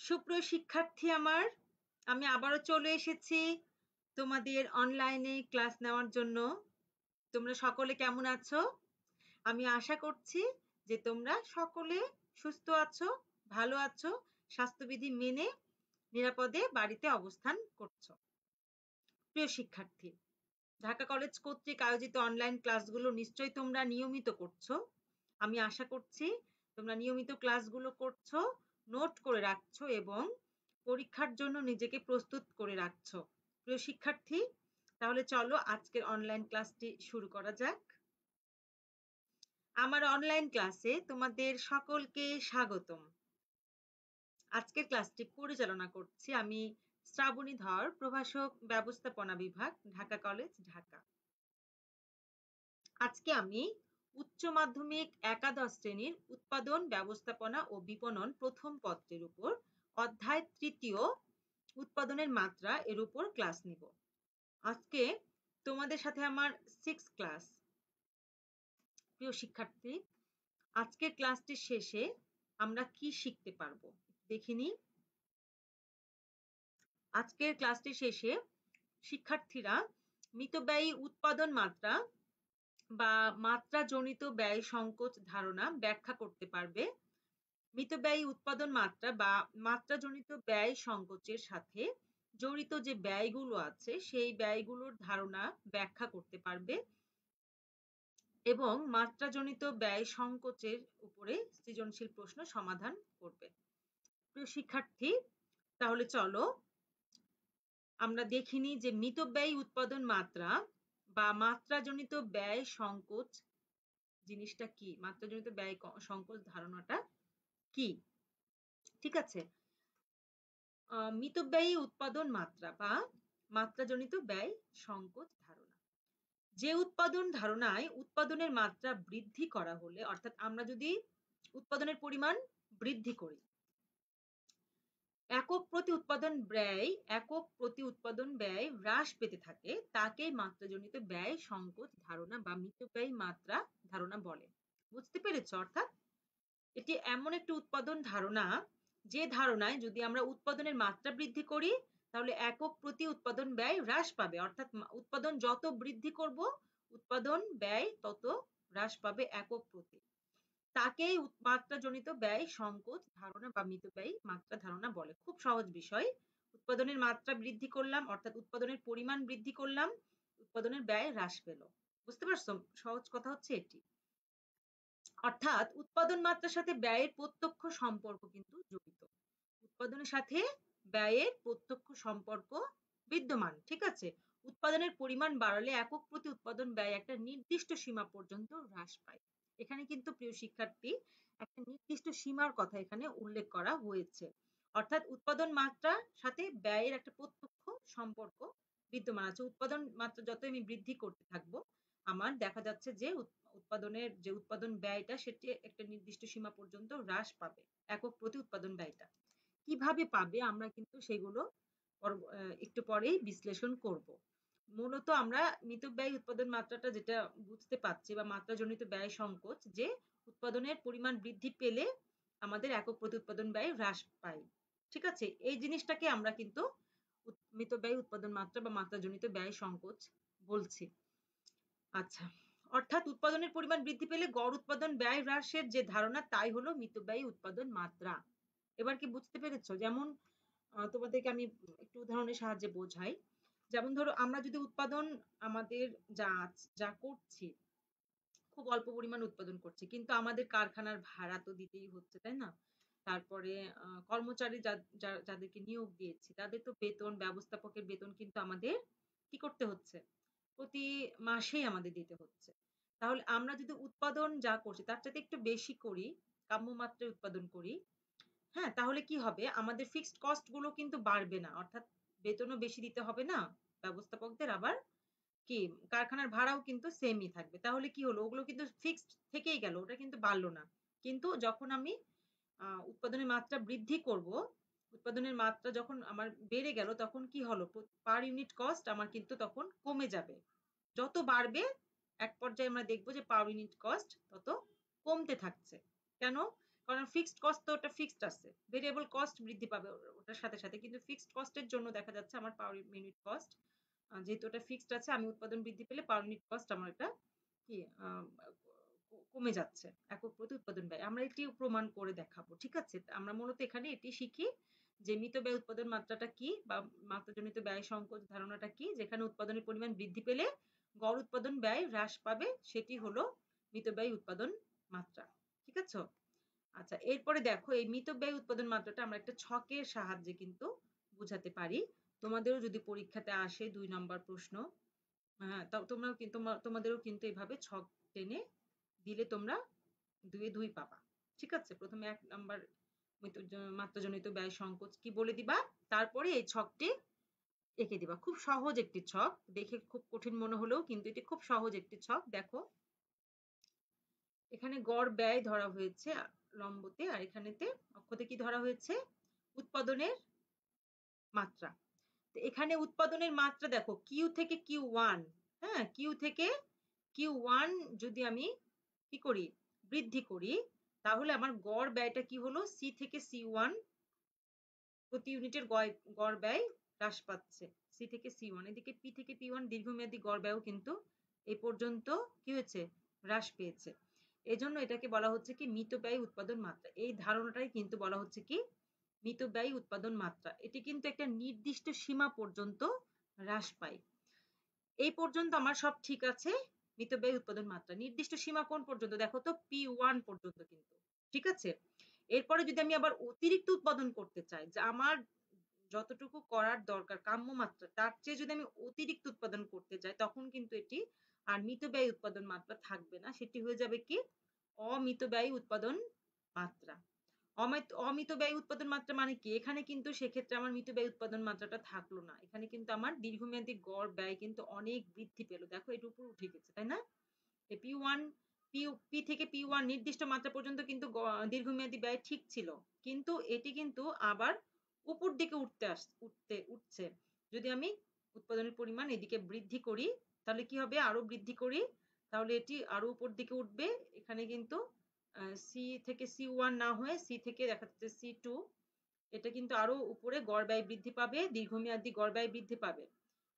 সুপ্রিয় শিক্ষার্থী আমার, আমি আবারও চলে এসেছি তোমাদের অনলাইনে ক্লাস নেওয়ার জন্য। তোমরা সকলে কেমন আছো? আমি আশা করছি যে তোমরা সকলে সুস্থ আছো, ভালো আছো, স্বাস্থ্যবিধি মেনে নিরাপদে বাড়িতে অবস্থান করছো। প্রিয় শিক্ষার্থী, ঢাকা কলেজ কর্তৃক আয়োজিত অনলাইন ক্লাসগুলো নিশ্চয়ই তোমরা নিয়মিত করছো। আমি আশা করছি তোমরা নিয়মিত ক্লাসগুলো করছো, নোট করে রাখছো এবং পরীক্ষার জন্য নিজেকে প্রস্তুত করে রাখছো। প্রিয় শিক্ষার্থী, তাহলে চলো আজকের অনলাইন ক্লাসটি শুরু করা যাক। আমার অনলাইন ক্লাসে তোমাদের সকলকে স্বাগতম। আজকের ক্লাসটি পরিচালনা করছি আমি, শ্রাবণী ধর, প্রভাষক ব্যবস্থাপনা বিভাগ, ঢাকা কলেজ, ঢাকা। আজকে আমি উচ্চ মাধ্যমিক একাদশ শ্রেণীর উৎপাদন, ব্যবস্থাপনা ও বিপণন প্রথম পত্রের উপর অধ্যায় তৃতীয় উৎপাদনের মাত্রা এর উপর ক্লাস নিব। আজকে তোমাদের সাথে আমার 6th ক্লাস। প্রিয় শিক্ষার্থী, আজকের ক্লাসটির শেষে আমরা কি শিখতে পারবো দেখিনি। আজকের ক্লাসটির শেষে শিক্ষার্থীরা মিতব্যয়ী উৎপাদন মাত্রা বা মাত্রাজনিত ব্যয় সংকোচ ধারণা ব্যাখ্যা করতে পারবে। মিতব্যয়ী উৎপাদন মাত্রা বা মাত্রাজনিত ব্যয় সংকোচের সাথে জড়িত যে ব্যয়গুলো আছে সেই ব্যয়গুলোর ধারণা ব্যাখ্যা করতে পারবে এবং মাত্রাজনিত ব্যয় সংকোচের উপরে সৃজনশীল প্রশ্ন সমাধান করবে। প্রিয় শিক্ষার্থী, তাহলে চলো আমরা দেখিনি যে মিতব্যয়ী উৎপাদন মাত্রা বা মাত্রাজনিত ব্যয় সংকোচ জিনিসটা কি, মাত্রাজনিত ব্যয় সংকোচ ধারণাটা কি। ঠিক আছে, মিতব্যয়ী উৎপাদন মাত্রা বা মাত্রাজনিত ব্যয় সংকোচ ধারণা। যে উৎপাদন ধারণায় উৎপাদনের মাত্রা বৃদ্ধি করা হলে, অর্থাৎ আমরা যদি উৎপাদনের পরিমাণ বৃদ্ধি করি, একক প্রতি উৎপাদন ব্যয় হ্রাস পেতে থাকে, তাকে মাত্রাজনিত ব্যয় সংকোচ ধারণা বা মিতব্যয়ী মাত্রা ধারণা বলে। বুঝতে পেরেছ? অর্থাৎ এটি এমন একটি উৎপাদন ধারণা যে ধারণায় যদি আমরা উৎপাদনের মাত্রা বৃদ্ধি করি তাহলে একক প্রতি উৎপাদন ব্যয় হ্রাস পাবে। অর্থাৎ উৎপাদন যত বৃদ্ধি করব উৎপাদন ব্যয় তত হ্রাস পাবে একক প্রতি। তাকেই মাত্রাজনিত ব্যয় সংকোচ ধারণা বা মিতব্যয়ী মাত্রা ধারণা বলে। খুব সহজ বিষয়। উৎপাদনের মাত্রা বৃদ্ধি করলাম, অর্থাৎ উৎপাদনের পরিমাণ বৃদ্ধি করলাম, উৎপাদনের ব্যয় হ্রাস পেল। বুঝতে পারছো? সহজ কথা হচ্ছে এটি। অর্থাৎ উৎপাদন মাত্রার সাথে ব্যয়ের প্রত্যক্ষ সম্পর্ক কিন্তু জড়িত। উৎপাদনের সাথে ব্যয়ের প্রত্যক্ষ সম্পর্ক বিদ্যমান। ঠিক আছে, উৎপাদনের পরিমাণ বাড়ালে একক প্রতি উৎপাদন ব্যয় একটা নির্দিষ্ট সীমা পর্যন্ত হ্রাস পায়। এখানে কিন্তু প্রিয় শিক্ষার্থী একটা নির্দিষ্ট সীমার কথা এখানে উল্লেখ করা হয়েছে। অর্থাৎ উৎপাদন মাত্রার সাথে ব্যয়ের একটা প্রত্যক্ষ সম্পর্ক বিদ্যমান আছে। উৎপাদন মাত্রা যত আমি বৃদ্ধি করতে থাকবো আমার দেখা যাচ্ছে যে উৎপাদনের যে উৎপাদন ব্যয়টা সেটি একটা নির্দিষ্ট সীমা পর্যন্ত হ্রাস পাবে, একক প্রতি উৎপাদন ব্যয়টা। কিভাবে পাবে আমরা কিন্তু সেগুলো একটু পরেই বিশ্লেষণ করব। মূলত আমরা মিতব্যয়ী উৎপাদন মাত্রাটা যেটা বুঝতে পারছি বা মাত্রাজনিত ব্যয় সংকোচ, যে উৎপাদনের পরিমাণ বৃদ্ধি পেলে আমাদের একক প্রতি উৎপাদন ব্যয় হ্রাস পায়। ঠিক আছে, এই জিনিসটাকে আমরা কিন্তু মিতব্যয়ী উৎপাদন মাত্রা বা মাত্রাজনিত ব্যয় সংকোচ বলছি। আচ্ছা, অর্থাৎ উৎপাদনের পরিমাণ বৃদ্ধি পেলে গড় উৎপাদন ব্যয় হ্রাসের যে ধারণা তাই হলো মিতব্যয়ী উৎপাদন মাত্রা। এবার কি বুঝতে পেরেছো? যেমন তোমাদেরকে আমি একটু উদাহরণের সাহায্যে বোঝাই। যেমন ধরো আমরা যদি উৎপাদন আমাদের যা করছি খুব অল্প পরিমাণ উৎপাদন করছি, কিন্তু আমাদের কারখানার ভাড়া তো দিতেই হচ্ছে, তাই না? তারপরে কর্মচারী যাদেরকে নিয়োগ দিয়েছি তাদের তো বেতন, ব্যবস্থাপকের বেতন কিন্তু আমাদের কি করতে হচ্ছে, প্রতি মাসেই আমাদের দিতে হচ্ছে। তাহলে আমরা যদি উৎপাদন যা করছি তার চাইতে একটু বেশি করি, কাম্য মাত্রায় উৎপাদন করি, হ্যাঁ, তাহলে কি হবে, আমাদের ফিক্সড কস্ট গুলো কিন্তু বাড়বে না। অর্থাৎ বেতনও বেশি দিতে হবে না ব্যবস্থাপকদের, আবার কি কারখানার ভাড়াও কিন্তু সেমই থাকবে। তাহলে কি হলো, ওগুলো কিন্তু ফিক্সড থেকেই গেল, ওটা কিন্তু বাড়লো না। কিন্তু যখন আমি উৎপাদনের মাত্রা বৃদ্ধি করব, উৎপাদনের মাত্রা যখন আমার বেড়ে গেল তখন কি হলো, পার ইউনিট কস্ট আমার কিন্তু তখন কমে যাবে। যত বাড়বে এক পর্যায়ে আমরা দেখবো যে পার ইউনিট কস্ট তত কমতে থাকছে। কেন? কারণ ফিক্সড কস্ট তো ওটা ফিক্সড আছে, ভেরিয়েবল কস্ট বৃদ্ধি পাবে ওটার সাথে সাথে, কিন্তু ফিক্সড কস্টের জন্য দেখা যাচ্ছে আমার পার ইউনিট কস্ট, যেহেতু ওটা ফিক্সড আছে, আমি উৎপাদন বৃদ্ধি পেলে পার ইউনিট কস্ট আমার এটা কি কমে যাচ্ছে একক প্রতি উৎপাদন ব্যয়। আমরা এটি প্রমাণ করে দেখাবো, ঠিক আছে? আমরা মূলত এখানে এটি শিখি যে মিতব্যয় উৎপাদন মাত্রাটা কি বা মাত্রাজনিত ব্যয় সংকোচ ধারণাটা কি, যেখানে উৎপাদনের পরিমাণ বৃদ্ধি পেলে গড় উৎপাদন ব্যয় হ্রাস পাবে, সেটি হলো মিতব্যয় উৎপাদন মাত্রা। ঠিক আছে? আচ্ছা, এরপরে দেখো এই মিতব্যয় উৎপাদন মাত্রাটা আমরা একটা ছকের সাহায্যে কিন্তু বুঝাতে পারি। তোমাদেরও যদি পরীক্ষাতে আসে 2 নম্বর প্রশ্ন, হ্যাঁ, তোমরাও কিন্তু তোমাদেরও কিন্তু এভাবে ছক টেনে দিলে তোমরা 2 এ 2 পাবা। ঠিক আছে? প্রথমে 1 নাম্বার মাত্রাজনিত ব্যয় সংকোচ কি বলে দিবা, তারপরে এই ছকটি এঁকে দিবা। খুব সহজ একটি ছক, দেখে খুব কঠিন মনে হলেও কিন্তু এটি খুব সহজ একটি ছক। দেখো এখানে গড় ব্যয় ধরা হয়েছে লম্বতে, আর এখানেতে অক্ষতে কি ধরা হয়েছে, উৎপাদনের মাত্রা। তো এখানে উৎপাদনের মাত্রা দেখো কিউ থেকে কিউ ওয়ান, হ্যাঁ, কিউ থেকে কিউ ওয়ান যদি আমি কি করি, বৃদ্ধি করি, তাহলে আমার গড় ব্যয়টা কি হলো, সি থেকে সি ওয়ান প্রতি ইউনিটের গড় ব্যয় হ্রাস পাচ্ছে, সি থেকে সি ওয়ান। এদিকে পি থেকে পি ওয়ান দীর্ঘমেয়াদী গড় ব্যয়ও কিন্তু এই পর্যন্ত কি হয়েছে, হ্রাস পেয়েছে। এজন্য এটাকে বলা হচ্ছে কি মিতব্যয়ী উৎপাদন মাত্রা। এই ধারণাটাই কিন্তু বলা হচ্ছে কি মিতব্যয়ী উৎপাদন মাত্রা। এটি কিন্তু একটা নির্দিষ্ট সীমা পর্যন্ত হ্রাস পায়। এই পর্যন্ত আমার সব ঠিক আছে, মিতব্যয়ী উৎপাদন মাত্রা। নির্দিষ্ট সীমা কোন পর্যন্ত, দেখো তো P1 পর্যন্ত কিন্তু, ঠিক আছে? এরপরে যদি আমি আবার অতিরিক্ত উৎপাদন করতে চাই, যে আমার যতটুকু করার দরকার কাম্য মাত্রা, তার চেয়ে যদি আমি অতিরিক্ত উৎপাদন করতে যাই, তখন কিন্তু এটি আর মিতব্যয়ী উৎপাদন মাত্রা থাকবে না, সেটি হয়ে যাবে কি অমিতব্যয়ী উৎপাদন মাত্রা। অমিতব্যয়ী উৎপাদন মাত্রা মানে কি, এখানে কিন্তু সেক্ষেত্রে আমার মিতব্যয়ী উৎপাদন মাত্রাটা থাকলো না, এখানে কিন্তু আমার দীর্ঘমেয়াদী গড় ব্যয় কিন্তু অনেক বৃদ্ধি পেল। দেখো এর উপর উঠে গেছে, তাই না? পি ওয়ান পি থেকে পি ওয়ান নির্দিষ্ট মাত্রা পর্যন্ত কিন্তু দীর্ঘমেয়াদী ব্যয় ঠিক ছিল, কিন্তু এটি কিন্তু আবার উপর দিকে উঠছে। যদি আমি উৎপাদনের পরিমাণ এদিকে বৃদ্ধি করি, তাহলে কি হবে, আরো বৃদ্ধি করি, তাহলে এটি আরো উপর দিকে উঠবে। এখানে কিন্তু সি থেকে সি ওয়ান না হয়ে সি থেকে দেখা যাচ্ছে সি টু, এটা কিন্তু আরো উপরে গড় ব্যয় বৃদ্ধি পাবে, দীর্ঘমেয়াদী গড় ব্যয় বৃদ্ধি পাবে।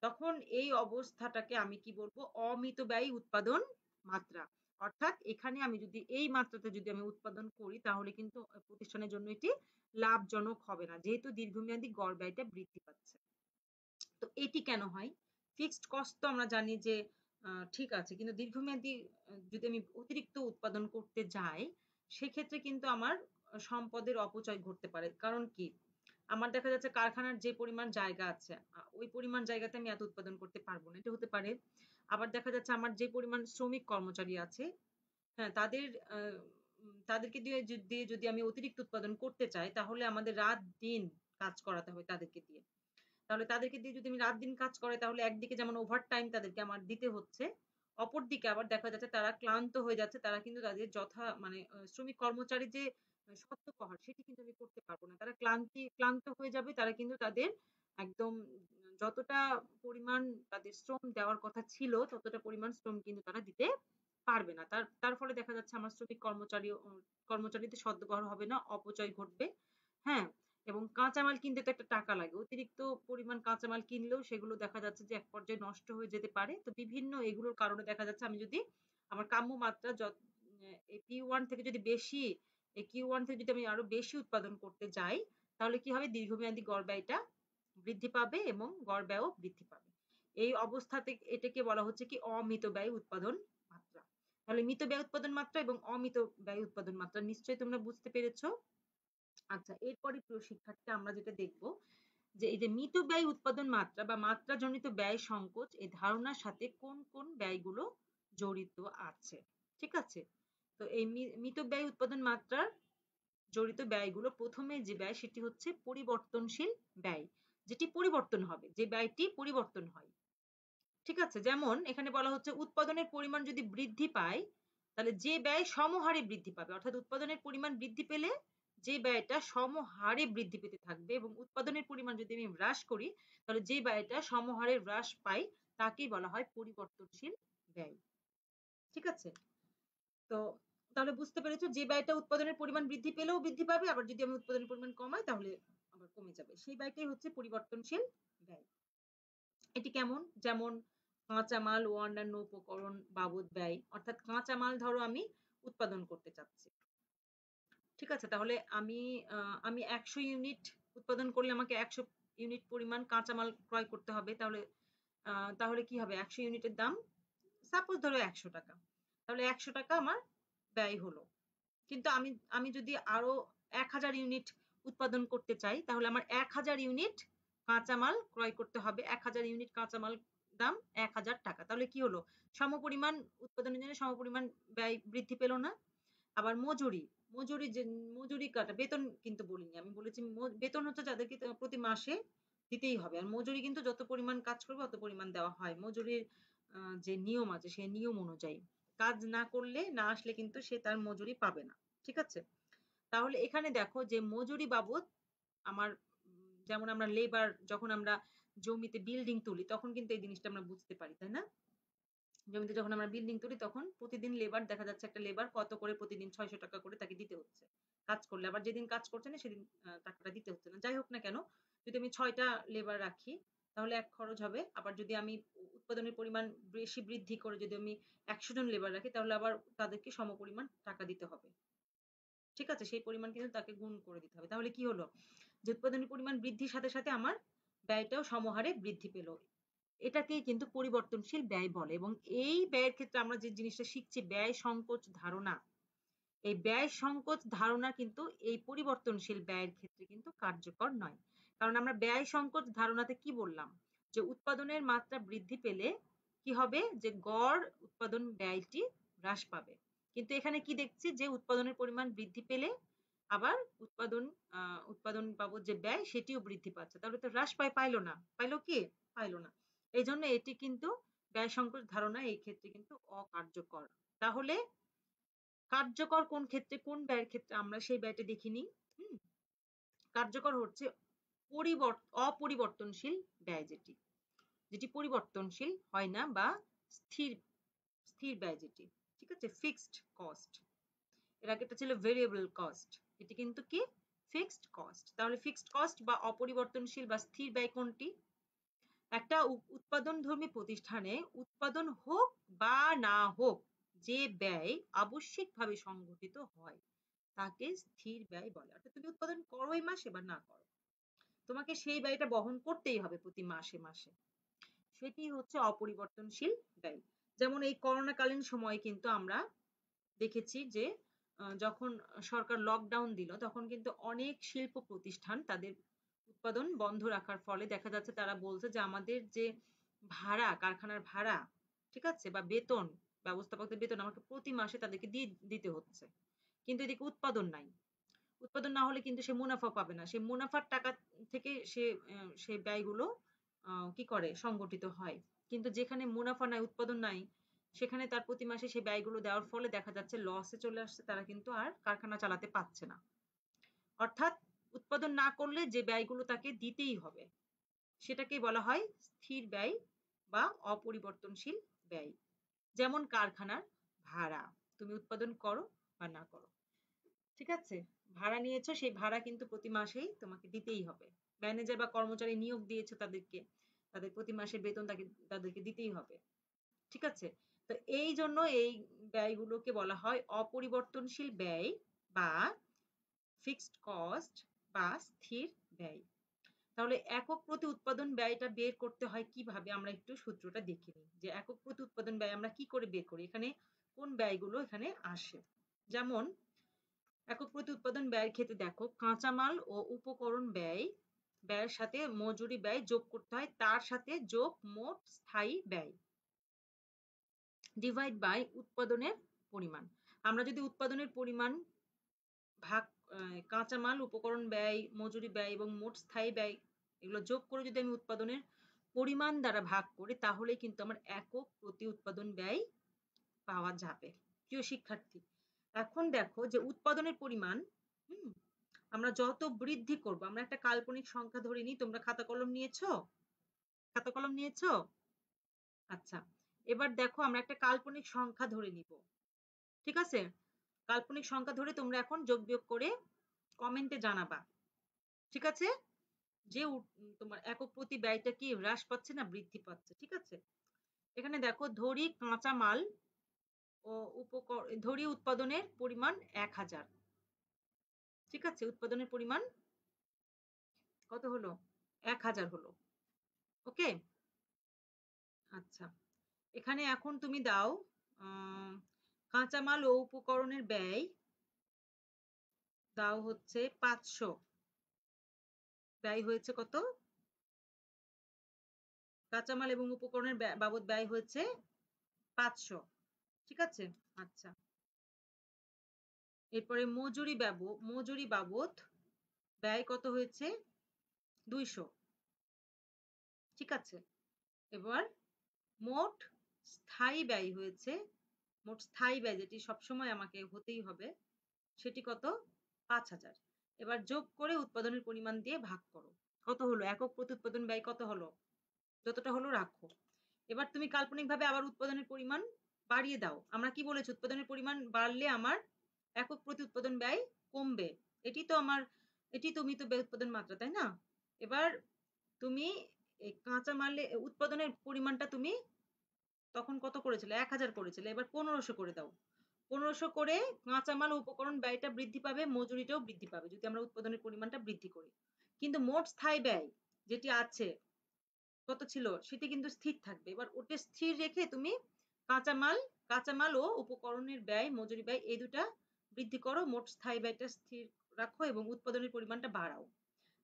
তখন এই অবস্থাটাকে আমি কি বলবো, অমিতব্যয়ী উৎপাদন মাত্রা। অর্থাৎ এখানে আমি যদি এই মাত্রাতে যদি আমি উৎপাদন করি, তাহলে কিন্তু প্রতিষ্ঠানের জন্য এটি লাভজনক হবে না, যেহেতু দীর্ঘমেয়াদী গড় ব্যয়টা বৃদ্ধি পাচ্ছে। তো এটি কেন হয়, ফিক্সড কস্ট তো আমরা জানি যে ঠিক আছে, কিন্তু দীর্ঘমেয়াদী যদি আমি অতিরিক্ত উৎপাদন করতে যাই, সেক্ষেত্রে কিন্তু আমার সম্পদের অপচয় ঘটতে পারে। কারণ কি, আমার দেখা যাচ্ছে কারখানার যে পরিমাণ জায়গা আছে, ওই পরিমাণ জায়গাতে আমি এত উৎপাদন করতে পারবো না, এটা হতে পারে। আবার দেখা যাচ্ছে আমার যে পরিমাণ শ্রমিক কর্মচারী আছে, হ্যাঁ, তাদেরকে দিয়ে যদি আমি অতিরিক্ত উৎপাদন করতে চাই, তাহলে আমাদের রাত দিন কাজ করাতে হবে তাদেরকে দিয়ে। তাহলে তাদেরকে দিয়ে যদি আমি রাত দিন কাজ করাই, তাহলে একদিকে যেমন ওভার টাইম তাদেরকে আমার দিতে হচ্ছে, অপরদিকে আবার দেখা যাচ্ছে তারা ক্লান্ত হয়ে যাচ্ছে, তারা কিন্তু তাদের মানে শ্রমিক কর্মচারী যে স্বত্বপ্রহর, সেটি কিন্তু আমি করতে পারবো না। তারা ক্লান্ত হয়ে যাবে, তারা কিন্তু তাদের একদম যতটা পরিমাণ তাদের শ্রম দেওয়ার কথা ছিল, ততটা পরিমাণ শ্রম কিন্তু তারা দিতে পারবে না। তার ফলে দেখা যাচ্ছে আমার শ্রমিক কর্মচারীদের সদ্ব্যবহার হবে না, অপচয় ঘটবে। হ্যাঁ, এবং কাঁচামাল কিনতে তো একটা টাকা লাগে। অতিরিক্ত পরিমাণ কাঁচামাল কিনলেও সেগুলো দেখা যাচ্ছে যে এক পর্যায়ে নষ্ট হয়ে যেতে পারে। তো বিভিন্ন এগুলোর কারণে দেখা যাচ্ছে আমি যদি আমার কাম্য মাত্রা এই P1 থেকে যদি বেশি, এই Q1 থেকে যদি আমি আরো বেশি উৎপাদন করতে যাই, তাহলে কি হবে, দীর্ঘমেয়াদী গড় ব্যয়টা বৃদ্ধি পাবে এবং গড় ব্যয়ও বৃদ্ধি পাবে। এই অবস্থাতে এটাকে বলা হচ্ছে কি অমিতব্যয়ী উৎপাদন মাত্রা। তাহলে মিতব্যয়ী উৎপাদন মাত্রা এবং অমিতব্যয়ী উৎপাদন মাত্রা নিশ্চয়ই তোমরা বুঝতে পেরেছো। আচ্ছা, এরপরে প্রিয় শিক্ষার্থী আমরা যেটা দেখব, যে এই যে মিতব্যয়ী উৎপাদন মাত্রা বা মাত্রাজনিত ব্যয় সংকোচ, এই ধারণার সাথে কোন কোন ব্যয়গুলো জড়িত আছে। ঠিক আছে? তো এই মিতব্যয়ী উৎপাদন মাত্রার জড়িত ব্যয়গুলো, প্রথমে যে ব্যয় সেটি হচ্ছে পরিবর্তনশীল ব্যয়, যেটি পরিবর্তন হবে, যে ব্যয়টি পরিবর্তন হয়। ঠিক আছে? যেমন এখানে বলা হচ্ছে উৎপাদনের পরিমাণ যদি বৃদ্ধি পায়, তাহলে যে ব্যয় সমহারে বৃদ্ধি পাবে। অর্থাৎ উৎপাদনের পরিমাণ বৃদ্ধি পেলে যে ব্যয়টা সমহারে বৃদ্ধি পেতে থাকবে, এবং উৎপাদনের পরিমাণ যদি আমি হ্রাস করি, তাহলে যে ব্যয়টা সমহারে হ্রাস পায়, তাকেই বলা হয় পরিবর্তনশীল ব্যয়। ঠিক আছে? তো তাহলে বুঝতে পেরেছো যে ব্যয়টা উৎপাদনের পরিমাণ বৃদ্ধি পেলেও বৃদ্ধি পাবে, আবার যদি আমি উৎপাদনের পরিমাণ কমাই তাহলে আবার কমে যাবে, সেই ব্যয়টাই হচ্ছে পরিবর্তনশীল ব্যয়। এটি কেমন? যেমন কাঁচামাল ও অন্যান্য উপকরণ বাবদ ব্যয়, অর্থাৎ কাঁচামাল ধরো আমি উৎপাদন করতে চাচ্ছি, ঠিক আছে, তাহলে আমি 100 ইউনিট উৎপাদন করলে আমাকে 100 ইউনিট পরিমাণ কাঁচামাল ক্রয় করতে হবে, তাহলে তাহলে কি হবে, 100 ইউনিটের দাম সাপোজ ধরো 100 টাকা, তাহলে 100 টাকা আমার ব্যয় হলো। কিন্তু আমি আমি যদি আরো 1000 ইউনিট উৎপাদন করতে চাই তাহলে আমার 1000 ইউনিট কাঁচামাল ক্রয় করতে হবে, 1000 ইউনিট কাঁচামাল দাম 1000 টাকা, তাহলে কি হলো, সমপরিমাণ উৎপাদনের জন্য সমপরিমাণ ব্যয় বৃদ্ধি পেল না? আবার মজুরি, মজুরি যে মজুরি কাটা, বেতন কিন্তু বলিনি, আমি বলেছি বেতন হচ্ছে যাদেরকে প্রতি মাসে দিতেই হবে, আর মজুরি কিন্তু যত পরিমাণ কাজ করবে অত পরিমাণ দেওয়া হয়, মজুরির যে নিয়ম আছে সেই নিয়ম অনুযায়ী কাজ না করলে না আসলে কিন্তু সে তার মজুরি পাবে না, ঠিক আছে। তাহলে এখানে দেখো যে মজুরি বাবদ আমার যেমন আমরা লেবার, যখন আমরা জমিতে বিল্ডিং তুলি তখন কিন্তু এই জিনিসটা আমরা বুঝতে পারি, তাই না? জমিতে যখন আমরা বিল্ডিং তুলি তখন প্রতিদিন লেবার দেখা যাচ্ছে, একটা লেবার কত করে প্রতিদিন 600 টাকা করে তাকে দিতে হচ্ছে কাজ করলে, আবার যেদিন কাজ করছে না সেদিন টাকাটা দিতে হচ্ছে না। যাই হোক না কেন, যদি আমি 6টা লেবার রাখি তাহলে এক খরচ হবে, আবার যদি আমি উৎপাদনের পরিমাণ বেশি বৃদ্ধি করে যদি আমি 100 জন লেবার রাখি তাহলে আবার তাদেরকে সমপরিমাণ টাকা দিতে হবে, ঠিক আছে, সেই পরিমাণ কিন্তু তাকে গুণ করে দিতে হবে। তাহলে কি হলো, যে উৎপাদনের পরিমাণ বৃদ্ধির সাথে সাথে আমার ব্যয়টাও সমহারে বৃদ্ধি পেল, এটাকেই কিন্তু পরিবর্তনশীল ব্যয় বলে। এবং এই ব্যয়ের ক্ষেত্রে আমরা যে জিনিসটা শিখছি ব্যয় সংকোচ ধারণা, এই ব্যয় সংকোচ ধারণা কিন্তু এই পরিবর্তনশীল ব্যয়ের ক্ষেত্রে কিন্তু কার্যকর নয়। কারণ আমরা ব্যয় সংকোচ ধারণাতে কি বললাম, যে উৎপাদনের মাত্রা বৃদ্ধি পেলে কি হবে, যে গড় উৎপাদন ব্যয়টি হ্রাস পাবে। কিন্তু এখানে কি দেখছি, যে উৎপাদনের পরিমাণ বৃদ্ধি পেলে আবার উৎপাদন বাবদ যে ব্যয় সেটিও বৃদ্ধি পাচ্ছে, তাহলে তো হ্রাস পাইলো না, পাইলো কি, পাইলো না। এই জন্য এটি কিন্তু ব্যয় সংকোচ ধারণা এই ক্ষেত্রে কিন্তু অকার্যকর। তাহলে কার্যকর কোন ক্ষেত্রে, কোন ব্যয়ের ক্ষেত্রে, আমরা সেই ব্যয়টা দেখে নিই। কার্যকর হচ্ছে অপরিবর্তনশীল ব্যয়, যেটি যেটি পরিবর্তনশীল হয় না বা স্থির স্থির ব্যয় যেটি, ঠিক আছে, ফিক্সড কস্ট। এর আগেটা ছিল ভেরিয়েবল কস্ট, এটি কিন্তু কি ফিক্সড কস্ট। তাহলে ফিক্সড কস্ট বা অপরিবর্তনশীল বা স্থির ব্যয় কোনটি? একটা উৎপাদনধর্মী প্রতিষ্ঠানে উৎপাদন হোক বা না হোক যে ব্যয় আবশ্যিকভাবে সংঘটিত হয় তাকে স্থির ব্যয় বলে। অর্থাৎ তুমি উৎপাদন করো এই মাসে বা না করো, তোমাকে সেই ব্যয়টা বহন করতেই হবে প্রতি মাসে মাসে, সেটি হচ্ছে অপরিবর্তনশীল ব্যয়। যেমন এই করোনাকালীন সময়ে কিন্তু আমরা দেখেছি যে যখন সরকার লকডাউন দিল তখন কিন্তু অনেক শিল্প প্রতিষ্ঠান তাদের উৎপাদন বন্ধ রাখার ফলে দেখা যাচ্ছে তারা বলছে যে আমাদের যে ভাড়া, কারখানার ভাড়া, ঠিক আছে, বা বেতন, ব্যবস্থাপকদের বেতন আমাকে প্রতি মাসে তাদেরকে দিতে হচ্ছে, কিন্তু এদিকে উৎপাদন নাই। উৎপাদন না হলে কিন্তু সে মুনাফা পাবে না, সে মুনাফার টাকা থেকে সে ব্যয়গুলো কি করে সংগঠিত হয়। কিন্তু যেখানে মুনাফা নাই, উৎপাদন নাই, সেখানে তার প্রতি মাসে সে ব্যয়গুলো দেওয়ার ফলে দেখা যাচ্ছে লসে চলে আসছে, তারা কিন্তু আর কারখানা চালাতে পারছে না। অর্থাৎ উৎপাদন না করলে যে ব্যয়গুলো তাকে দিতেই হবে সেটাকেই বলা হয় স্থির ব্যয় বা অপরিবর্তনশীল ব্যয়। যেমন কারখানার ভাড়া, তুমি উৎপাদন করো বা না করো, ঠিক আছে, ভাড়া নিয়েছো, সেই ভাড়া কিন্তু প্রতি মাসেই তোমাকে দিতেই হবে। ম্যানেজার বা কর্মচারী নিয়োগ দিয়েছো তাদেরকে, তাদের প্রতি মাসের বেতন তাদেরকে দিতেই হবে, ঠিক আছে। তো এই জন্য এই ব্যয়গুলোকে বলা হয় অপরিবর্তনশীল ব্যয় বা ফিক্সড কস্ট বা স্থির ব্যয়। তাহলে একক প্রতি উৎপাদন ব্যয়টা বের করতে হয় কিভাবে, আমরা একটু সূত্রটা দেখে নিই যে একক প্রতি উৎপাদন ব্যয় আমরা কি করে বের করি, এখানে কোন ব্যয়গুলো এখানে আসে। যেমন একক প্রতি উৎপাদন ব্যয়ের ক্ষেত্রে দেখো কাঁচামাল ও উপকরণ ব্যয়ের সাথে মজুরি ব্যয় যোগ করতে হয়, তার সাথে যোগ মোট স্থায়ী ব্যয় ডিভাইড বাই উৎপাদনের পরিমাণ। আমরা যদি উৎপাদনের পরিমাণ ভাগ কাঁচামাল, উপকরণ ব্যয়, মজুরি ব্যয় এবং মোট স্থায়ী ব্যয় এগুলো যোগ করে যদি আমি উৎপাদনের পরিমাণ দ্বারা ভাগ করি তাহলে কিন্তু আমার একক প্রতি উৎপাদন ব্যয় পাওয়া যাবে। প্রিয় শিক্ষার্থী, এখন দেখো যে উৎপাদনের পরিমাণ আমরা যত বৃদ্ধি করব, আমরা একটা কাল্পনিক সংখ্যা ধরে নিই, তোমরা খাতা কলম নিয়েছো? খাতা কলম নিয়েছো? আচ্ছা, এবার দেখো আমরা একটা কাল্পনিক সংখ্যা ধরে নিব, ঠিক আছে। কাল্পনিক সংখ্যা ধরে তোমরা এখন যোগ বিয়োগ করে কমেন্টে জানাবা। ঠিক আছে? যে তোমার একক প্রতি ব্যয়টা কি হ্রাস পাচ্ছে না বৃদ্ধি পাচ্ছে। ঠিক আছে? এখানে দেখো ধরি কাঁচামাল ও ধরি উৎপাদনের পরিমাণ 1000। ঠিক আছে? উৎপাদনের পরিমাণ কত হলো? 1000 হলো। ওকে? আচ্ছা। এখানে এখন তুমি দাও কাঁচামাল ও উপকরণের ব্যয় দাও হচ্ছে 500। ব্যয় হয়েছে কত? কাঁচামাল এবং উপকরণের বাবদ ব্যয় হয়েছে 500। ঠিক আছে? আচ্ছা। এরপরে মজুরি বাবদ ব্যয় কত হয়েছে? 200। ঠিক আছে? এবার মোট স্থায়ী ব্যয় হয়েছে, মোট স্থায়ী ব্যয় যেটি সবসময় আমাকে হতেই হবে, সেটি কত? 5000। এবার যোগ করে উৎপাদনের পরিমাণ দিয়ে ভাগ করো। কত হলো? একক প্রতি উৎপাদন ব্যয় কত হলো? যতটা হলো রাখো। এবার তুমি কাল্পনিকভাবে আবার উৎপাদনের পরিমাণ বাড়িয়ে দাও। আমরা কি বলেছি? উৎপাদনের পরিমাণ বাড়লে আমার একক প্রতি উৎপাদন ব্যয় কমবে। এটি তো মিত ব্যয় উৎপাদন মাত্রা, তাই না? এবার তুমি এই কাঁচামালে উৎপাদনের পরিমাণটা তুমি তখন কত করেছিলে? 1000 করেছিলে। এবার 1500 করে দাও। 1500 করে কাঁচামাল ও উপকরণ ব্যয়টা বৃদ্ধি পাবে, মজুরিটাও বৃদ্ধি পাবে যদি আমরা উৎপাদনের পরিমাণটা বৃদ্ধি করি। কিন্তু মোট স্থায়ী ব্যয় যেটি আছে কত ছিল? সেটি কিন্তু স্থির থাকবে। এবার ওটা স্থির রেখে তুমি কাঁচামাল ও উপকরণের ব্যয়, মজুরি ব্যয় এই দুটা বৃদ্ধি করো, মোট স্থায়ী ব্যয়টা স্থির রাখো এবং উৎপাদনের পরিমাণটা বাড়াও।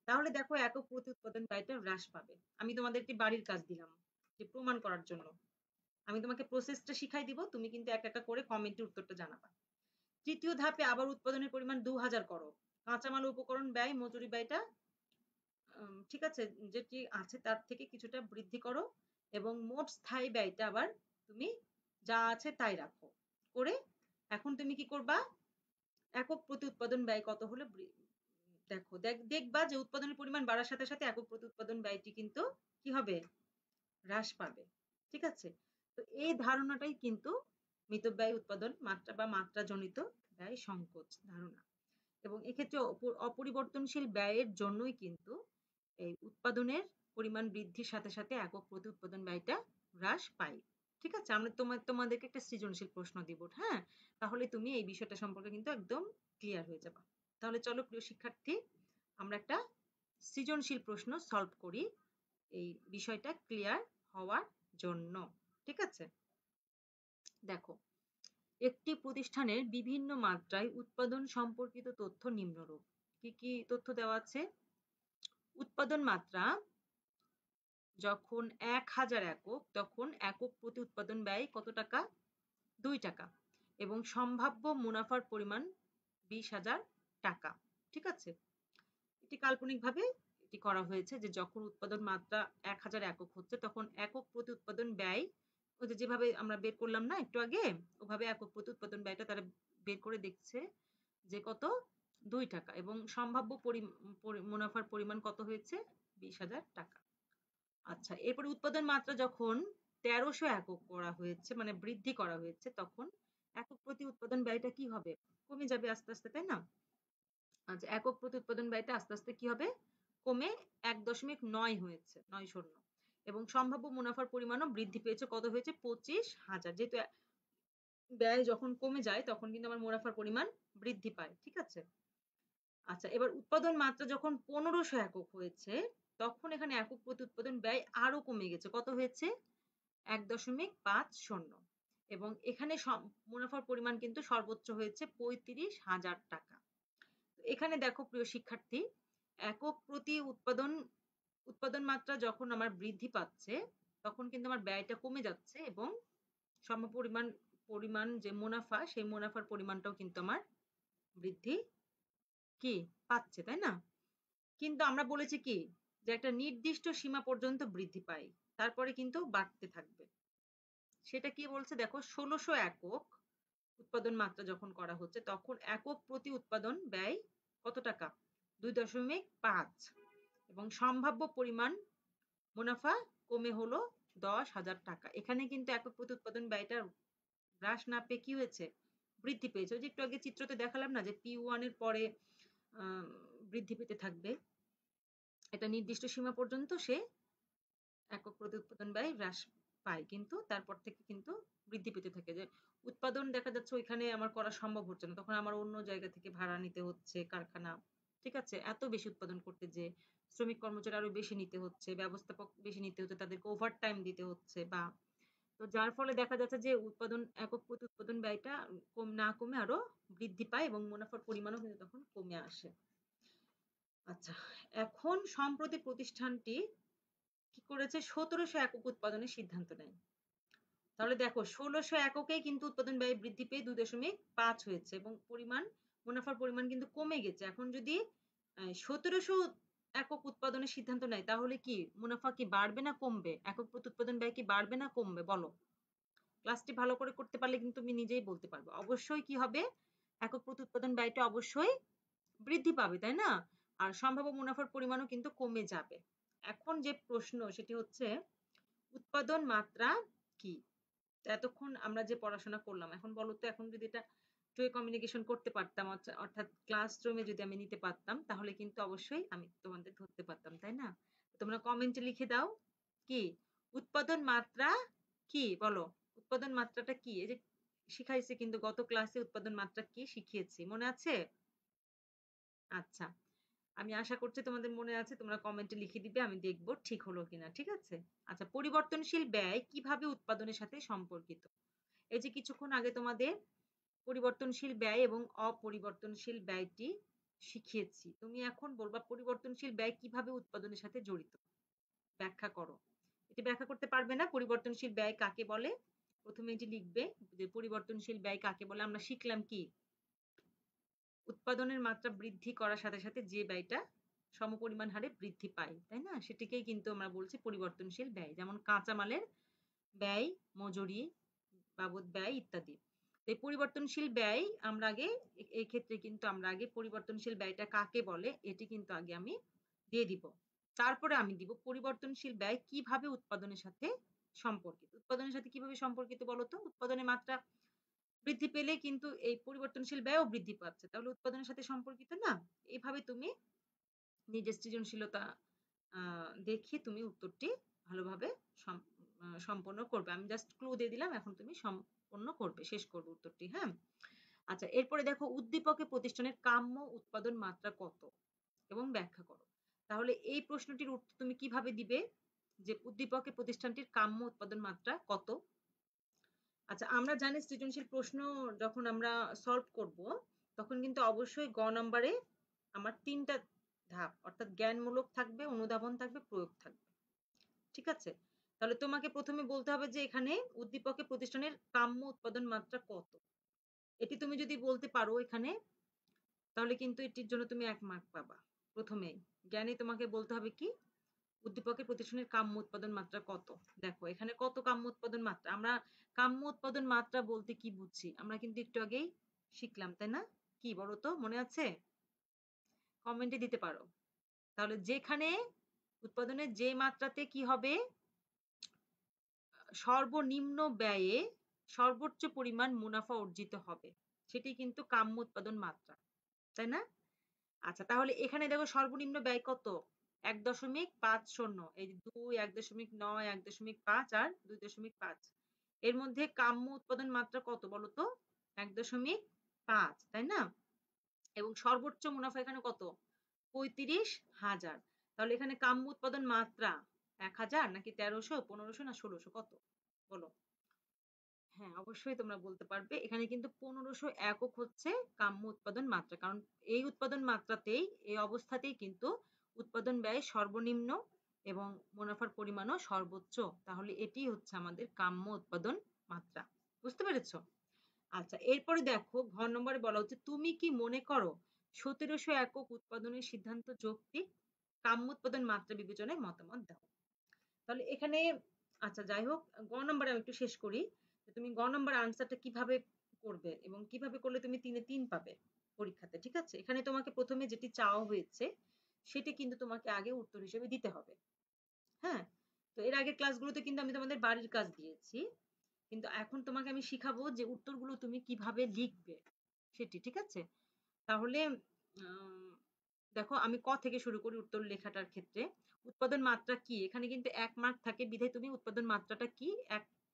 তাহলে দেখো একক প্রতি উৎপাদন ব্যয়টা হ্রাস পাবে। আমি তোমাদেরকে বাড়ির কাজ দিলাম যে প্রমাণ করার জন্য। আমি তোমাকে প্রসেসটা শিখাই দিব, তুমি কিন্তু এক একটা করে কমেন্টে উত্তরটা জানাবা। তৃতীয় ধাপে আবার উৎপাদনের পরিমাণ 2000 করো। কাঁচামাল উপকরণ ব্যয়, মজুরি ব্যয়টা ঠিক আছে, যেটি আছে তার থেকে কিছুটা বৃদ্ধি করো এবং মোট স্থায়ী ব্যয়টা আবার তুমি যা আছে তাই রাখো। করে এখন তুমি কি করবা? একক প্রতি উৎপাদন ব্যয় কত হলো দেখো। দেখবা যে উৎপাদনের পরিমাণ বাড়ার সাথে সাথে একক প্রতি উৎপাদন ব্যয়টি কিন্তু কি হবে? হ্রাস পাবে। ঠিক আছে? তো এই ধারণাটাই কিন্তু মিতব্যয় উৎপাদন মাত্রা বা মাত্রাজনিত ব্যয় সংকোচ ধারণা। এবং এক্ষেত্রে অপরিবর্তনশীল ব্যয়ের জন্যই কিন্তু এই উৎপাদনের পরিমাণ বৃদ্ধির সাথে সাথে একক প্রতি উৎপাদন ব্যয়টা হ্রাস পায়। ঠিক আছে? আমরা তোমাদেরকে একটা সৃজনশীল প্রশ্ন দিব। হ্যাঁ? তাহলে তুমি এই বিষয়টা সম্পর্কে কিন্তু একদম ক্লিয়ার হয়ে যাবা। তাহলে চলো প্রিয় শিক্ষার্থী, আমরা একটা সৃজনশীল প্রশ্ন সলভ করি এই বিষয়টা ক্লিয়ার হওয়ার জন্য। ঠিক আছে? দেখো, একটি প্রতিষ্ঠানের বিভিন্ন মাত্রায় উৎপাদন সম্পর্কিত তথ্য নিম্নরূপ। কি কি তথ্য দেওয়া আছে? উৎপাদন মাত্রা যখন 1000 একক, তখন একক প্রতি উৎপাদন ব্যয় কত টাকা? 2 টাকা। এবং সম্ভাব্য মুনাফার পরিমাণ 20,000 টাকা। ঠিক আছে? এটি কাল্পনিকভাবে এটি করা হয়েছে যে যখন উৎপাদন মাত্রা 1000 একক হচ্ছে তখন একক প্রতি উৎপাদন ব্যয় ওই যে যেভাবে আমরা বের করলাম না একটু আগে, ওভাবে একক প্রতি উৎপাদন ব্যয়টা তারা বের করে দেখছে যে কত? 2 টাকা এবং সম্ভাব্য মুনাফার পরিমাণ কত হয়েছে? 20,000 টাকা। আচ্ছা, এরপরে উৎপাদন মাত্রা যখন 1300 একক করা হয়েছে, মানে বৃদ্ধি করা হয়েছে, তখন একক প্রতি উৎপাদন ব্যয়টা কি হবে? কমে যাবে আস্তে আস্তে, তাই না? আচ্ছা, একক প্রতি উৎপাদন ব্যয়টা আস্তে আস্তে কি হবে? কমে 1.9 হয়েছে, 9 এবং সম্ভাব্য মুনাফার পরিমাণও বৃদ্ধি পেয়েছে। কত হয়েছে? 25,000। যেহেতু ব্যয় যখন কমে যায় তখন কিন্তু আমার মুনাফার পরিমাণ বৃদ্ধি পায়। ঠিক আছে? আচ্ছা, এবার উৎপাদন মাত্রা যখন 1500 একক হয়েছে তখন এখানে একক প্রতি উৎপাদন ব্যয় আরো কমে গেছে। কত হয়েছে? 1.50 এবং এখানে মুনাফার পরিমাণ কিন্তু সর্বোচ্চ হয়েছে 35,000 টাকা। এখানে দেখো প্রিয় শিক্ষার্থী, একক প্রতি উৎপাদন মাত্রা যখন আমার বৃদ্ধি পাচ্ছে তখন কিন্তু আমার ব্যয়টা কমে যাচ্ছে এবং পরিমাণ যে মুনাফা, সেই মুনাফার পরিমাণটাও কিন্তু আমার বৃদ্ধি কি পাচ্ছে, তাই না? কিন্তু আমরা বলেছি কি যে একটা নির্দিষ্ট সীমা পর্যন্ত বৃদ্ধি পায়, তারপরে কিন্তু বাড়তে থাকবে। সেটা কি বলছে দেখো, 1600 একক উৎপাদন মাত্রা যখন করা হচ্ছে তখন একক প্রতি উৎপাদন ব্যয় কত টাকা? 2.5 এবং সম্ভাব্য পরিমাণ মুনাফা কমে হলো 10,000 টাকা। এখানে কিন্তু একক প্রতি উৎপাদন ব্যয়টা হ্রাস না পেয়ে কি হয়েছে? বৃদ্ধি পেয়েছে। ওই যে একটু আগে চিত্রতে দেখালাম না যে P1 এর পরে আহ, বৃদ্ধি পেতে থাকবে। একটা নির্দিষ্ট সীমা পর্যন্ত সে একক প্রতি উৎপাদন ব্যয় হ্রাস পায়, কিন্তু তারপর থেকে কিন্তু বৃদ্ধি পেতে থাকে। যে উৎপাদন দেখা যাচ্ছে ওইখানে আমার করা সম্ভব হচ্ছে না, তখন আমার অন্য জায়গা থেকে ভাড়া নিতে হচ্ছে কারখানা, ঠিক আছে, এত বেশি উৎপাদন করতে, যে শ্রমিক কর্মচারী আরো বেশি নিতে হচ্ছে, ব্যবস্থাপক বেশি নিতে হচ্ছে, তাদেরকে ওভার টাইম দিতে হচ্ছে, বা তো যার ফলে দেখা যাচ্ছে যে উৎপাদন একক প্রতি উৎপাদন ব্যয়টা কম না কমে আরো বৃদ্ধি পায় এবং মুনাফার পরিমাণও কিন্তু তখন কমে আসে। আচ্ছা, এখন সম্প্রতি প্রতিষ্ঠানটি কি করেছে, 1700 একক উৎপাদনের সিদ্ধান্ত নেয়। তাহলে দেখো 1600 এককেই কিন্তু উৎপাদন ব্যয় বৃদ্ধি পেয়ে 2.5 হয়েছে এবং মুনাফার পরিমাণ কিন্তু কমে গেছে। এখন যদি 1700 একক উৎপাদনের সিদ্ধান্ত নেয়, তাহলে কি মুনাফা কি বাড়বে না কমবে? একক প্রতি উৎপাদন ব্যয় কি বাড়বে না কমবে বলো? ক্লাসটি ভালো করে করতে পারলে কিন্তু তুমি নিজেই বলতে পারবে। অবশ্যই কি হবে, একক প্রতি উৎপাদন ব্যয়টা অবশ্যই বৃদ্ধি পাবে, তাই না? আর সম্ভাব্য মুনাফার পরিমাণও কিন্তু কমে যাবে। এখন যে প্রশ্ন সেটি হচ্ছে উৎপাদন মাত্রা কি? এতক্ষণ আমরা যে পড়াশোনা করলাম, এখন বলো তো, এখন যদি এটা টু ওয়ে কমিউনিকেশন করতে পারতাম, অর্থাৎ ক্লাসরুমে যদি আমি নিতে পারতাম, তাহলে কিন্তু অবশ্যই আমি তোমাদের ধরতে পারতাম, তাই না? তোমরা কমেন্টে লিখে দাও কি উৎপাদন মাত্রা কি, বলো উৎপাদন মাত্রাটা কি? এই যে শিখাইছে কিন্তু গত ক্লাসে উৎপাদন মাত্রা কি শিখিয়েছি, মনে আছে? আচ্ছা, আমি আশা করছি তোমাদের মনে আছে, তোমরা কমেন্টে লিখে দিবে, আমি দেখবো ঠিক হলো কিনা, ঠিক আছে? আচ্ছা, পরিবর্তনশীল ব্যয় কিভাবে উৎপাদনের সাথে সম্পর্কিত? এই যে কিছুক্ষণ আগে তোমাদের পরিবর্তনশীল ব্যয় এবং অপরিবর্তনশীল ব্যয়টি শিখিয়েছি, তুমি এখন বলবা পরিবর্তনশীল ব্যয় কিভাবে উৎপাদনের সাথে জড়িত, ব্যাখ্যা করো। এটি ব্যাখ্যা করতে পারবে না, পরিবর্তনশীল ব্যয় কাকে বলে? প্রথমে এটি লিখবে যে পরিবর্তনশীল ব্যয় কাকে বলে। আমরা শিখলাম কি, উৎপাদনের মাত্রা বৃদ্ধি করার সাথে সাথে যে ব্যয়টা সমপরিমাণ হারে বৃদ্ধি পায়, তাই না? সেটিকেই কিন্তু আমরা বলছি পরিবর্তনশীল ব্যয়। যেমন কাঁচামালের ব্যয়, মজুরি বাবদ ব্যয় ইত্যাদি। এই পরিবর্তনশীল ব্যয় আমরা আগে, এই ক্ষেত্রে কিন্তু আমরা আগে পরিবর্তনশীল ব্যয়টা কাকে বলে এটি কিন্তু আগে আমি দিয়ে দিব। তারপরে আমি দিব পরিবর্তনশীল ব্যয় কিভাবে উৎপাদনের সাথে সম্পর্কিত। উৎপাদনের সাথে কিভাবে সম্পর্কিত বলতো? উৎপাদনের মাত্রা বৃদ্ধি পেলে কিন্তু এই পরিবর্তনশীল ব্যয়ও বৃদ্ধি পাচ্ছে, তাহলে উৎপাদনের সাথে সম্পর্কিত না? এইভাবে তুমি নিজের সৃজনশীলতা দেখিয়ে তুমি উত্তরটি ভালোভাবে সম্পন্ন করবে। আমি জাস্ট ক্লু দিয়ে দিলাম, এখন তুমি সম্পন্ন করবে, শেষ করবে উত্তরটি, হ্যাঁ? আচ্ছা, এরপরে দেখো উদ্দীপকে প্রতিষ্ঠানের কাম্য উৎপাদন মাত্রা কত এবং ব্যাখ্যা করো। তাহলে এই প্রশ্নটির উত্তর তুমি কিভাবে দিবে, যে উদ্দীপকে প্রতিষ্ঠানটির কাম্য উৎপাদন মাত্রা কত? আচ্ছা, আমরা জানি সৃজনশীল প্রশ্ন যখন আমরা সলভ করব, তখন কিন্তু অবশ্যই গ নম্বরে আমার 3টা ধাপ, অর্থাৎ জ্ঞানমূলক থাকবে, অনুধাবন থাকবে, প্রয়োগ থাকবে, ঠিক আছে? তাহলে তোমাকে প্রথমে বলতে হবে যে এখানে উদ্দীপকে প্রতিষ্ঠানের কাম্য উৎপাদন মাত্রা কত। এটি তুমি যদি বলতে পারো এখানে, তাহলে কিন্তু এটির জন্য তুমি 1 মার্ক পাবা। প্রথমেই জ্ঞানে তোমাকে বলতে হবে কি, উদ্দীপকের প্রতিষ্ঠানের কাম্য উৎপাদন মাত্রা কত। দেখো এখানে কত কাম্য উৎপাদন মাত্রা, আমরা কাম্য উৎপাদন মাত্রা বলতে কি বুঝছি আমরা কিন্তু একটু আগেই শিখলাম, তাই না? কি বলো তো, মনে আছে? কমেন্টে দিতে পারো। তাহলে যেখানে উৎপাদনের যে মাত্রাতে কি হবে, সর্বনিম্ন ব্যয়ে সর্বোচ্চ পরিমাণ মুনাফা অর্জিত হবে, সেটি কিন্তু কাম্য উৎপাদন মাত্রা, তাই না? আচ্ছা, তাহলে এখানে দেখো সর্বনিম্ন ব্যয় কত, 1.50, এই 2, 1.9, 1.5 আর 2.5, এর মধ্যে কাম্য উৎপাদন মাত্রা কত বলতো? 1.5, তাই না? এবং সর্বোচ্চ মুনাফা এখানে কত? 35,000। তাহলে এখানে কাম্য উৎপাদন মাত্রা 1,000 নাকি 1300, 1500 না 1600, কত বলো? হ্যাঁ, অবশ্যই তোমরা বলতে পারবে। এখানে কিন্তু 1500 একক হচ্ছে কাম্য উৎপাদন মাত্রা। কারণ এই উৎপাদন মাত্রাতেই, এই অবস্থাতেই কিন্তু উৎপাদন ব্যয় সর্বনিম্ন এবং মুনাফার পরিমাণও সর্বোচ্চ। তাহলে এটি হচ্ছে আমাদের কাম্য উৎপাদন মাত্রা। বুঝতে পেরেছো? আচ্ছা, এরপরে দেখো ঘ নম্বরে বলা হচ্ছে তুমি কি মনে করো 1700 একক উৎপাদনের সিদ্ধান্ত যৌক্তিক? কাম্য উৎপাদন মাত্রা বিবেচনায় মতামত দাও। তাহলে এখানে, আচ্ছা যাই হোক, গ নম্বরে আমি একটু শেষ করি। তুমি গ নম্বর আনসারটা কিভাবে করবে এবং কিভাবে করলে তুমি 3 এ 3 পাবে পরীক্ষাতে, ঠিক আছে? এখানে তোমাকে প্রথমে যেটি চাওয়া হয়েছে সেটি কিন্তু তোমাকে আগে উত্তর হিসেবে দিতে হবে, হ্যাঁ? তো এর আগের ক্লাসগুলোতে কিন্তু আমি তোমাদের বাড়ির কাজ দিয়েছি। কিন্তু এখন তোমাকে আমি শিখাবো যে উত্তরগুলো তুমি কিভাবে লিখবে সেটি, ঠিক আছে? তাহলে আম দেখো আমি ক থেকে শুরু করি উত্তর লেখাটার ক্ষেত্রে। উৎপাদন মাত্রা কি? এখানে কিন্তু ১ মার্ক থাকে বিধায় তুমি উৎপাদন মাত্রাটা কি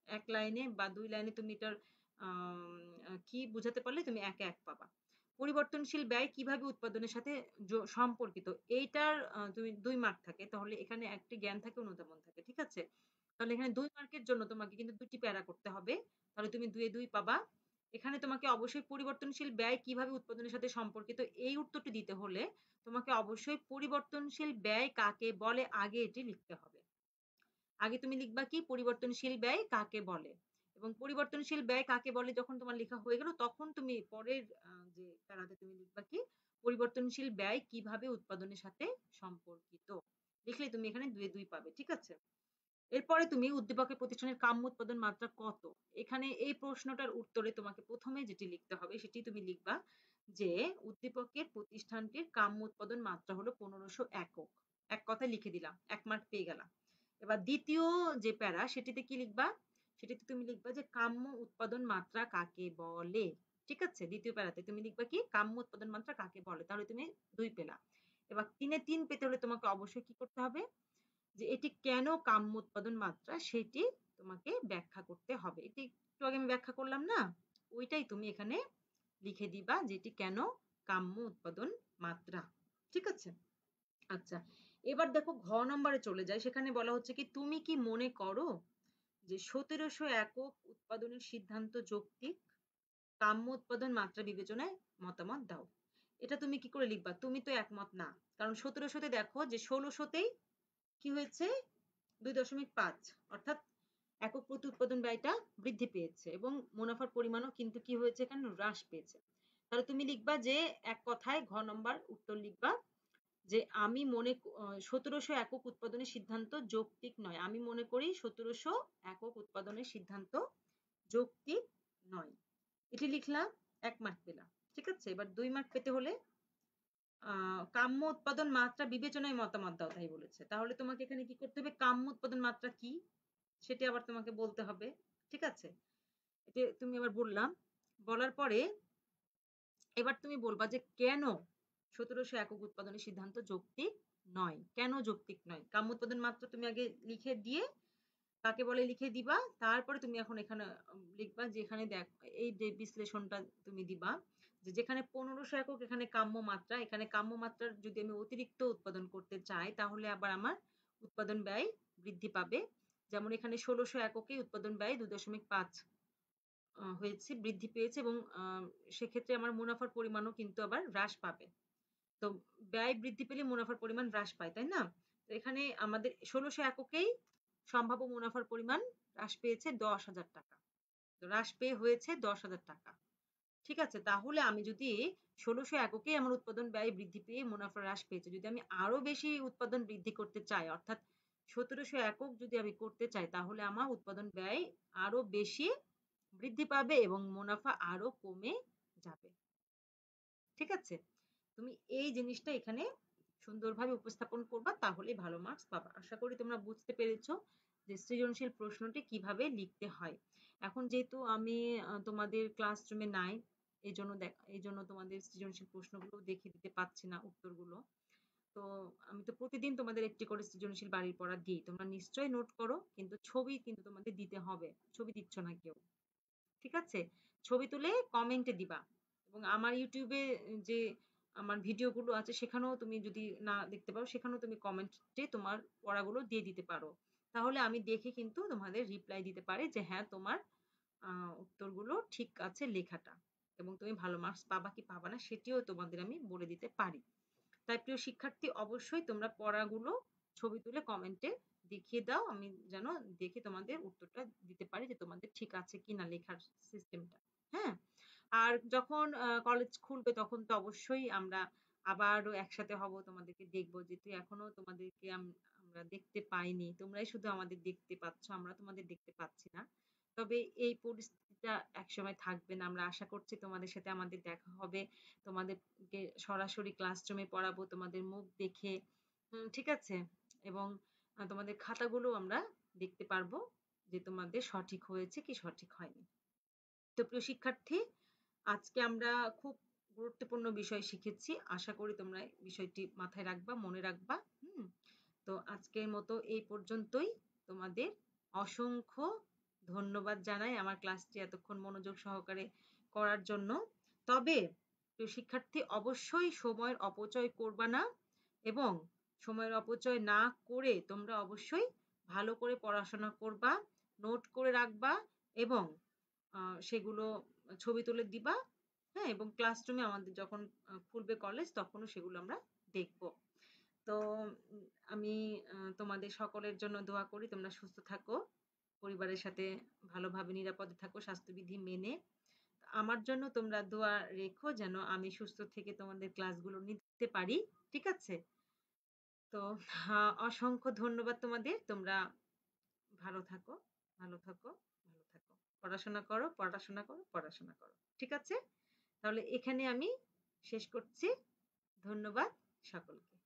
১ লাইনে বা ২ লাইনে তুমি এটার কি বুঝাতে পারলে তুমি ১ এ ১ পাবা। পরিবর্তনশীল ব্যয় কিভাবে উৎপাদনের সাথে সম্পর্কিত? এইটার তুমি ২ মার্ক থাকে। তাহলে এখানে একটি জ্ঞান থাকে, অনুধাবন থাকে। ঠিক আছে? তাহলে এখানে ২ মার্কের জন্য তোমাকে কিন্তু ২ টি প্যারা করতে হবে। তাহলে তুমি ২ এ ২ পাবা। এখানে তোমাকে অবশ্যই পরিবর্তনশীল ব্যয় কিভাবে উৎপাদনের সাথে সম্পর্কিত এই উত্তরটি দিতে হলে তোমাকে অবশ্যই পরিবর্তনশীল ব্যয় কাকে বলে আগে এটি লিখতে হবে। আগে তুমি লিখবা কি পরিবর্তনশীল ব্যয় কাকে বলে এবং পরিবর্তনশীল ব্যয় কাকে বলে যখন তোমার লেখা হয়ে গেল তখন তুমি পরের যে প্যারাতে তুমি লিখবা কি পরিবর্তনশীল ব্যয় কিভাবে উৎপাদনের সাথে সম্পর্কিত। লিখলে তুমি এখানে ২ এ ২ পাবে। ঠিক আছে? এরপরে তুমি উদ্দীপকের প্রতিষ্ঠানের কাম্য উৎপাদন মাত্রা কত? এখানে এই প্রশ্নটার উত্তরে তোমাকে ১ম এ যেটি লিখতে হবে সেটি তুমি লিখবা যে উদ্দীপকের প্রতিষ্ঠানটির কাম্য উৎপাদন মাত্রা হলো ১৫০০ একক। এক কথায় লিখে দিলাম। ১ মার্ক পেয়ে গেলা। এবার দ্বিতীয় যে প্যারা সেটিতে কি লিখবা? সেটিতে তুমি লিখবা যে কাম্য উৎপাদন মাত্রা কাকে বলে? ঠিক আছে? দ্বিতীয় প্যারাতে তুমি লিখবা কি কাম্য উৎপাদন মাত্রা কাকে বলে? তাহলে তুমি ২ পেলা। এবার ৩ এ ৩ পেতে হলে তোমাকে অবশ্যই কি করতে হবে? যে এটি কেন কাম্য উৎপাদন মাত্রা সেটি তোমাকে ব্যাখ্যা করতে হবে। এটি একটু আগে আমি ব্যাখ্যা করলাম না? ওইটাই তুমি এখানে লিখে দিবা যে এটি কেন কাম্য উৎপাদন মাত্রা। ঠিক আছে? আচ্ছা। এবার দেখো ঘ নম্বরে চলে যাই। সেখানে বলা হচ্ছে কি তুমি কি মনে করো যে ১৭০০ একক উৎপাদনের সিদ্ধান্ত যৌক্তিক? কাম্য উৎপাদন মাত্রা বিবেচনায় মতামত দাও। এটা তুমি কি করে লিখবা? তুমি তো একমত না। কারণ ১৭০০ তে দেখো যে ১৬০০ তেই কি হয়েছে ২.৫ অর্থাৎ একক প্রতি উৎপাদন ব্যয়টা বৃদ্ধি পেয়েছে এবং মুনাফার পরিমাণও কিন্তু কি হয়েছে এখানে হ্রাস পেয়েছে। তাহলে তুমি লিখবা যে এক কথায় ঘ নম্বর উত্তর লিখবা যে আমি মনে ১৭০০ একক উৎপাদনের সিদ্ধান্ত যৌক্তিক নয়। আমি মনে করি ১৭০০ একক উৎপাদনের সিদ্ধান্ত যৌক্তিক নয়। এটি লিখলা ১ মার্ক পেলা। ঠিক আছে? এবার ২ মার্ক পেতে হলে কাম্য উৎপাদন মাত্রা বিবেচনায় মতামত দাও তাই বলেছে। তাহলে তোমাকে এখানে কি করতে হবে? কাম্য উৎপাদন মাত্রা কি? সেটি আবার তোমাকে বলতে হবে। ঠিক আছে? এটা তুমি আবার বললাম। বলার পরে এবার তুমি বলবা যে কেন ১৭০০ একক উৎপাদনের সিদ্ধান্ত যৌক্তিক নয়? কেন যৌক্তিক নয়? কাম্য উৎপাদন মাত্রা তুমি আগে লিখে দিয়ে কাকে বলে লিখে দিবা। তারপরে তুমি এখন এখানে লিখবা যে এখানে দেখ এই যে বিশ্লেষণটা তুমি দিবা যে যেখানে ১৫০০ একক এখানে কাম্য মাত্রা, এখানে কাম্য মাত্রার যদি আমি অতিরিক্ত উৎপাদন করতে চাই তাহলে আবার আমার উৎপাদন ব্যয় বৃদ্ধি পাবে। যেমন এখানে ১৬০০ এককে উৎপাদন ব্যয় ২.৫ হয়েছে, বৃদ্ধি পেয়েছে এবং সেক্ষেত্রে আমার মুনাফার পরিমাণও কিন্তু আবার হ্রাস পাবে। তো ব্যয় বৃদ্ধি পেলে মুনাফার পরিমাণ হ্রাস পায়, তাই না? তো এখানে আমাদের ১৬০০ এককেই সম্ভাব্য মুনাফার পরিমাণ হ্রাস পেয়েছে ১০,০০০ টাকা। তো হ্রাস পেয়ে হয়েছে ১০,০০০ টাকা। ঠিক আছে? তাহলে আমি যদি ১৬০০ এককেই আমার উৎপাদন ব্যয় বৃদ্ধি পেয়ে মুনাফা হ্রাস পেয়েছে। যদি আমি আরো বেশি উৎপাদন বৃদ্ধি করতে চাই, অর্থাৎ ১৭০০ একক যদি আমি করতে চাই তাহলে আমার উৎপাদন ব্যয় আরো বেশি বৃদ্ধি পাবে এবং মুনাফা আরো কমে যাবে। ঠিক আছে? তুমি এই জিনিসটা এখানে সুন্দরভাবে উপস্থাপন করবা তাহলেই ভালো মার্কস পাবা। আশা করি তোমরা বুঝতে পেরেছো যে সৃজনশীল প্রশ্নটি কিভাবে লিখতে হয়। এখন যেহেতু আমি তোমাদের ক্লাসরুমে নাই, এইজন্য তোমাদের সৃজনশীল প্রশ্নগুলো দেখিয়ে দিতে পারছি না উত্তরগুলো। তো আমি তো প্রতিদিন তোমাদের একটি করে সৃজনশীল বাড়ির পড়া দিই। তোমরা নিশ্চয়ই নোট করো কিন্তু ছবি কিন্তু তোমাদের দিতে হবে। ছবি দিচ্ছ না কেউ। ঠিক আছে? ছবি তুলে কমেন্টে দিবা। এবং আমার YouTube এ যে আমার ভিডিওগুলো আছে সেখানেও তুমি যদি না দেখতে পারো সেখানেও তুমি কমেন্টে তোমার পড়াগুলো দিয়ে দিতে পারো। তাহলে আমি দেখে কিন্তু তোমাদের রিপ্লাই দিতে পারি যে হ্যাঁ, তোমার উত্তরগুলো ঠিক আছে লেখাটা। এবং তুমি ভালো মার্কস পাবা কি পাবা না সেটিও তোমাদের আমি বলে দিতে পারি। তাই প্রিয় শিক্ষার্থী অবশ্যই তোমরা পড়াগুলো ছবি তুলে কমেন্টে দেখিয়ে দাও। আমি যেন দেখে তোমাদের উত্তরটা দিতে পারি যে তোমাদের ঠিক আছে কিনা লেখার সিস্টেমটা। হ্যাঁ? আর যখন কলেজ খুলবে তখন তো অবশ্যই আমরা আবারও একসাথে হব। তোমাদেরকে দেখব যেহেতু এখনো তোমাদেরকে আমরা দেখতে পাইনি। তোমরাই শুধু আমাদের দেখতে পাচ্ছ। আমরা তোমাদের দেখতে পাচ্ছি না। তবে এই পরিস্থিতিটা একসময় থাকবে না। আমরা আশা করছি তোমাদের সাথে আমাদের দেখা হবে। তোমাদেরকে সরাসরি ক্লাসরুমে পড়াবো তোমাদের মুখ দেখে। ঠিক আছে? এবং তোমাদের খাতাগুলো আমরা দেখতে পারবো। যে তোমাদের সঠিক হয়েছে কি সঠিক হয়নি। তো প্রিয় শিক্ষার্থী, আজকে আমরা খুব গুরুত্বপূর্ণ বিষয় শিখেছি। আশা করি তোমরা বিষয়টি মাথায় রাখবা, মনে রাখবা। তো আজকের মতো এই পর্যন্তই। তোমাদের অসংখ্য ধন্যবাদ জানাই আমার ক্লাসটি এতক্ষণ মনোযোগ সহকারে করার জন্য। তবে প্রিয় শিক্ষার্থী, অবশ্যই সময়ের অপচয় করবা না, এবং সময়ের অপচয় না করে তোমরা অবশ্যই ভালো করে পড়াশোনা করবা, নোট করে রাখবা, এবং সেগুলো ছবি তুলে দিবা। হ্যাঁ, এবং ক্লাসরুমে আমাদের যখন খুলবে কলেজ তখনও সেগুলো আমরা দেখব। তো আমি তোমাদের সকলের জন্য দোয়া করি তোমরা সুস্থ থাকো, পরিবারের সাথে ভালোভাবে নিরাপদে থাকো স্বাস্থ্যবিধি মেনে। আমার জন্য তোমরা দোয়া রেখো যেন আমি সুস্থ থেকে তোমাদের ক্লাসগুলো নিতে পারি। ঠিক আছে? তো অসংখ্য ধন্যবাদ তোমাদের। তোমরা ভালো থাকো, ভালো থাকো, ভালো থাকো। পড়াশোনা করো, পড়াশোনা করো, পড়াশোনা করো। ঠিক আছে? তাহলে এখানে আমি শেষ করছি। ধন্যবাদ সকলকে।